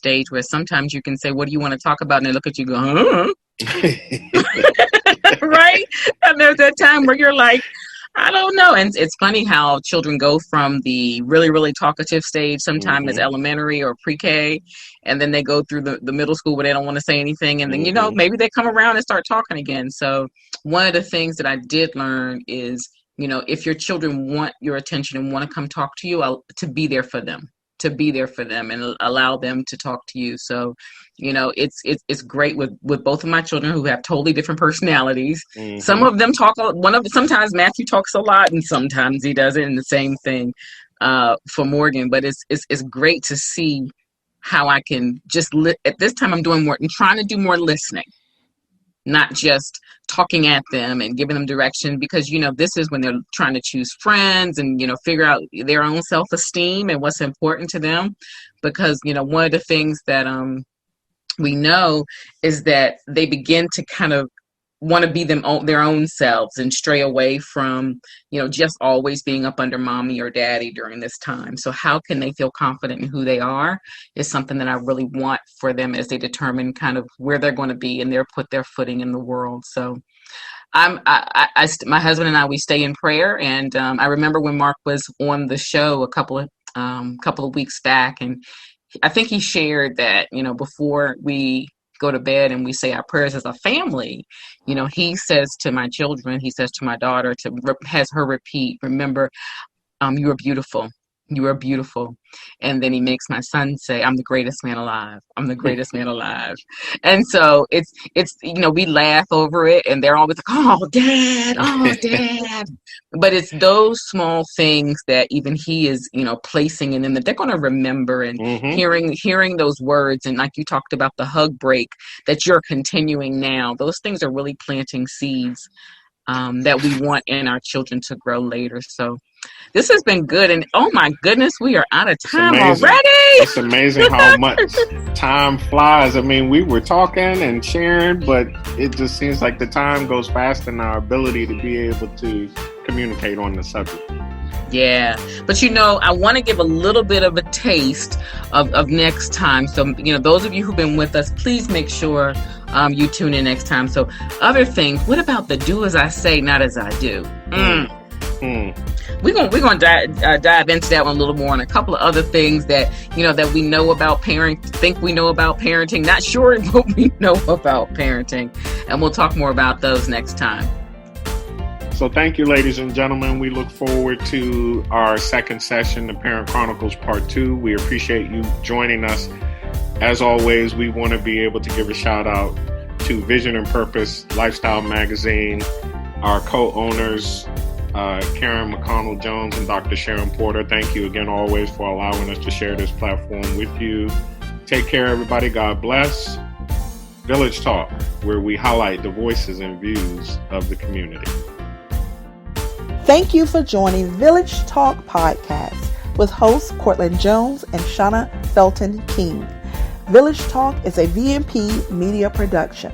stage where sometimes you can say, what do you want to talk about? And they look at you and go, right? And there's that time where you're like, I don't know. And it's funny how children go from the really, really talkative stage, sometimes it's elementary or pre-K, and then they go through the middle school where they don't want to say anything. And then, maybe they come around and start talking again. So one of the things that I did learn is, if your children want your attention and want to come talk to you, to be there for them. And allow them to talk to you. So, it's great with both of my children who have totally different personalities. Some of them talk, sometimes Matthew talks a lot and sometimes he doesn't, and the same thing for Morgan. But it's great to see how I can just, at this time I'm trying to do more listening, not just talking at them and giving them direction, because, this is when they're trying to choose friends and, figure out their own self-esteem and what's important to them. Because, one of the things that we know is that they begin to kind of want to be their own selves and stray away from, just always being up under mommy or daddy during this time. So how can they feel confident in who they are is something that I really want for them as they determine kind of where they're going to be and put their footing in the world. So my husband and I, we stay in prayer. And I remember when Mark was on the show a couple of weeks back, and I think he shared that, before we go to bed and we say our prayers as a family, he says to my children, he says to my daughter, has her repeat, remember, you are beautiful. You are beautiful. And then he makes my son say, I'm the greatest man alive. I'm the greatest man alive. And so it's, we laugh over it and they're always like, oh, dad. But it's those small things that even he is, placing in them that they're going to remember, and hearing those words. And like you talked about the hug break that you're continuing now, those things are really planting seeds that we want in our children to grow later. So this has been good. And oh my goodness, we are out of time already. It's amazing how much time flies. I mean, we were talking and sharing, but it just seems like the time goes fast in our ability to be able to communicate on the subject. Yeah. But, I want to give a little bit of a taste of next time. So, those of you who've been with us, please make sure you tune in next time. So other things, what about the do as I say, not as I do? We're gonna dive into that one a little more, and a couple of other things that that we know about think we know about parenting, not sure what we know about parenting, and we'll talk more about those next time. So thank you, ladies and gentlemen. We look forward to our second session, the Parent Chronicles Part 2. We appreciate you joining us. As always, we want to be able to give a shout out to Vision and Purpose Lifestyle Magazine, our co-owners, Karen McConnell Jones and Dr. Sharon Porter. Thank you again always for allowing us to share this platform with you. Take care, everybody. God bless. Village Talk, where we highlight the voices and views of the community. Thank you for joining Village Talk Podcast with hosts Cortland Jones and Shauna Felton King. Village Talk is a VMP media production.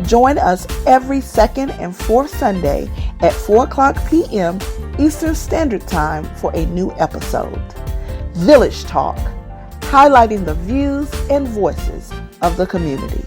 Join us every second and fourth Sunday at 4:00 p.m. Eastern Standard Time for a new episode. Village Talk, highlighting the views and voices of the community.